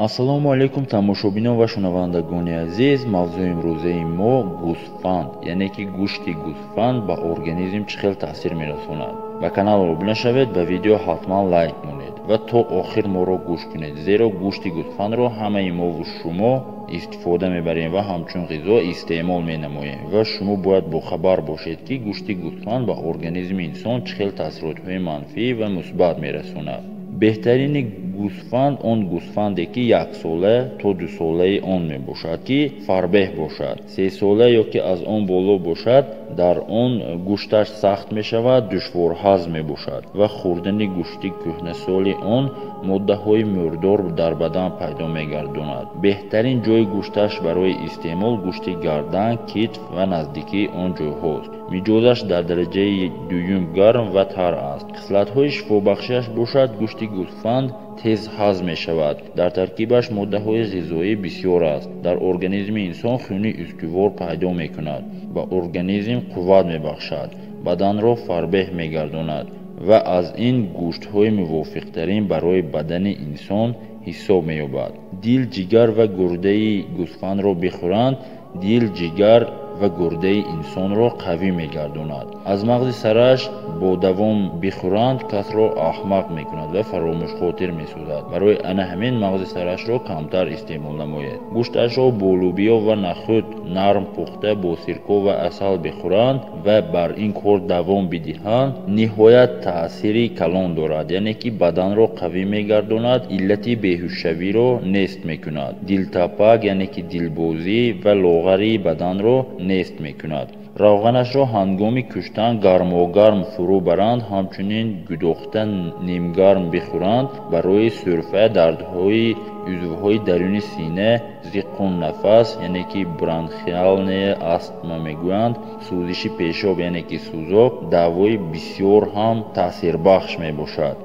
ассалому алайкум тамошобинон ва шунавандагони азиз. мавзӯи имрӯзаи мо гӯсфанд, яъне ки гӯшти гӯсфанд ба организм чӣ хел таъсир мерасонад. ба каналро обуна шавед, ба видео ҳатман лайк монед ва то охир моро гӯш кунед, зеро гӯшти гӯсфандро ҳамаи мову шумо истифода мебарем ва ҳамчун ғизо истеъмол менамоем ва шумо бояд бохабар бошед ки гӯшти гӯсфанд ба организми инсон чӣ хел таъсиротҳои манфӣ ва мусбат мерасонад. беҳтарини гӯсфанд он гӯсфанде ки 1 сола то 2 солаи он мебошад ки фарбеҳ бошад. 3 сола ё ки аз он боло бошад, дар он гӯшташ сахт мешавад, душворҳазм мебошад ва хӯрдани гӯшти кӯҳнасоли он моддаҳои мурдор дар бадан пайдо мегардонад. беҳтарин ҷойи гӯшташ барои истеъмол гӯшти гардан, китф ва наздикии он ҷойҳост. миҷозаш дар дараҷаи дуюм гарм ва тар аст. хислатҳои шифобахшиаш бошад: гӯшти гӯсфанд тез ҳазм мешавад. дар таркибаш моддаҳои ғизоӣ бисёр аст. дар организми инсон хуни устувор пайдо мекунад, ба организм қувват мебахшад, баданро фарбеҳ мегардонад ва аз ин гӯштҳои мувофиқтарин барои бадани инсон ҳисоб меёбад. дил, ҷигар ва гурдаи гӯсфандро бихӯранд, дил, ҷигар ва гурдаи инсонро қавӣ мегардонад. аз мағзи сараш бо давом бихӯранд, касро аҳмақ мекунад ва фаромӯшхотир месозад. барои ана ҳамин мағзи сарашро камтар истеъмол намоед. гӯшташро бо лӯбиё ва нахӯд нарм пухта бо сирко ва асал бихӯранд ва бар ин кор давом бидиҳанд, ниҳоят таъсири калон дорад, яъне ки баданро қавӣ мегардонад, иллати беҳушшавиро нест мекунад, дилтапак яъне ки дилбозӣ ва лоғарии баданро нест мекунад. равғанашро ҳангоми куштан гармогарм фурӯ баранд, ҳамчунин гудохта нимгарм бихӯранд. барои сурфа, дардҳои узвҳои даруни сина, зиққун нафас яъне ки бронхиальная астма мегӯянд, сӯзиши пешоб яъне ки сӯзок, давои бисёр ҳам таъсирбахш мебошад.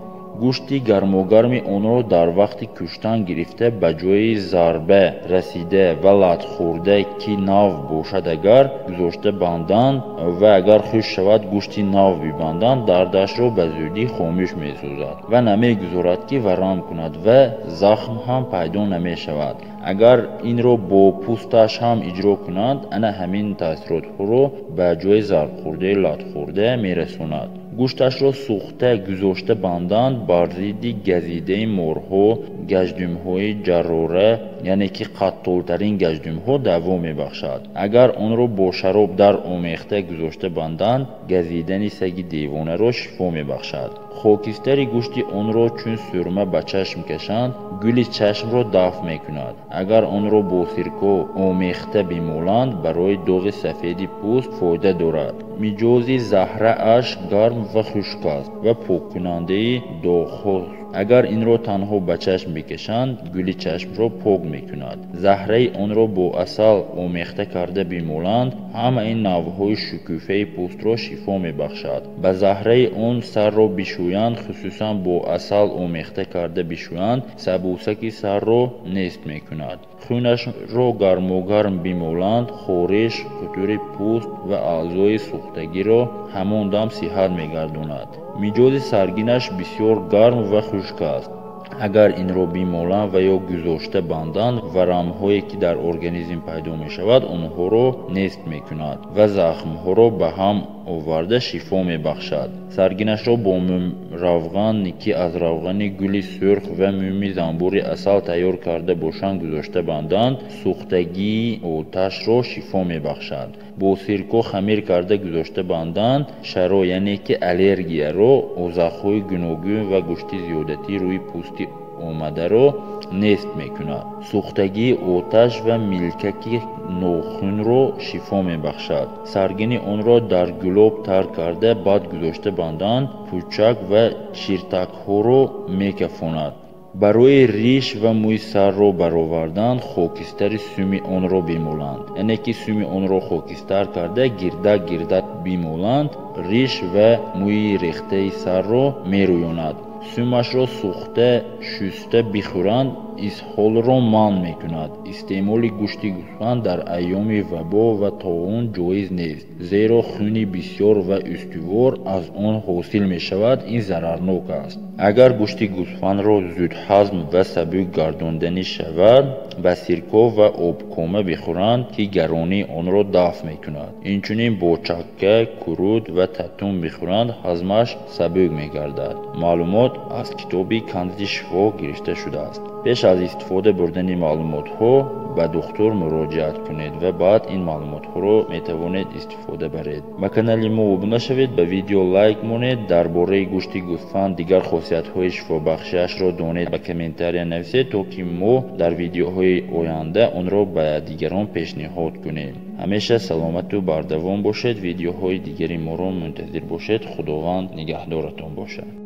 гӯшти гармогарми онро дар вақти куштан гирифта ба ҷои зарба расида ва латхӯрда ки нав бошад агар гузошта банданд ва агар хушк шавад гӯшти нав бибанданд, дардашро ба зудӣ хомӯш месозад ва намегузорад ки варам кунад ва захм ҳам пайдо намешавад. агар инро бо пӯсташ ҳам иҷро кунанд, ана ҳамин таъсиротҳоро ба ҷои зарбхӯрда, латхӯрда мерасонад. гӯшташро сӯхта гузошта банданд, бар зидди газидаи морҳо, гаҷдумҳои ҷаррора яъне ки қаттолтарин гаҷдумҳо даво мебахшад. агар онро бо шароб дар омехта гузошта банданд, газидани саги девонаро шифо мебахшад. хокистари гӯшти онро чун сурма ба чашм кашанд, гули чашмро дафъ мекунад. агар онро бо сирко омехта бимоланд, барои доғи сафеди пӯст фоида дорад. миҷози заҳрааш гарм ва хушк аст ва поккунандаи доғҳост. агар инро танҳо ба чашм бикашанд, гули чашмро пок мекунад. заҳраи онро бо асал омехта карда бимоланд, ҳама ин навъҳои шукуфаи пӯстро шифо мебахшад. ба заҳраи он сарро бишӯянд, хусусан бо асал омехта карда бишӯянд, сабусаки сарро нест мекунад. хунашро гармогарм бимоланд, хориш, қутури пӯст ва аъзои сӯхтагиро ҳамон дам сиҳат мегардонад. миҷози саргинаш бисёр гарм ва хушк аст. агар инро бимоланд ва ё гузошта банданд, варамҳое ки дар организм пайдо мешавад, онҳоро нест мекунад ва захмҳоро ба ҳам оварда шифо мебахшад. саргинашро бо мӯмравған ки аз равғани гули сурх ва мӯми занбури асал тайёр карда бошанд гузошта банданд, сӯхтагии оташро шифо мебахшад. бо сирко хамир карда гузошта банданд, шаро яъне ки аллергияро, озахҳои гуногун ва гӯшти зиёдати рӯи пӯсти омадаро нест мекунад. сӯхтагии оташ ва милкаки нохунро шифо мебахшад. саргини онро дар гулоб тар карда баъд гузошта банданд, пӯчак ва чиртакҳоро мекафонад. барои риш ва мӯи сарро баровардан, хокистари сumi онро бимоланд, яъне ки сumi онро хокистар карда гирдак бимоланд, риш ва мӯи рехтаи сарро мерӯёнад. сумашро сӯхта шуста бихӯранд, исҳолро манъ мекунад. истеъмоли гӯшти гӯсфанд дар айёми вабо ва тоун ҷоиз нест, зеро хуни бисёр ва устувор аз он ҳосил мешавад. Ин зарарнок аст. агар гӯшти гӯсфандро зудҳазм ва сабук гардонданӣ шавад, ба сирко ва обкома бихӯранд, ки гаронии онро дафъ мекунад. инчунин бо чакка, куруд ва татун бихӯранд, ҳазмаш сабук мегардад. маълумот аз китоби канзи шифо гирифта шудааст. пеш аз истифода бурдани маълумотҳо ба духтур муроҷиат кунед ва баъд ин маълумотҳоро метавонед истифода баред. ба канали мо обуна шавед, ба видео лайк монед. дар бораи гӯшти гӯсфанд дигар хосиятҳои шифобахшиашро донед, ба комментария нависед, то ки мо дар видеоҳои оянда онро ба дигарон пешниҳод кунем. ҳамеша саломату бардавом бошед. видеоҳои дигари моро мунтазир бошед. худованд нигаҳдоратон бошад.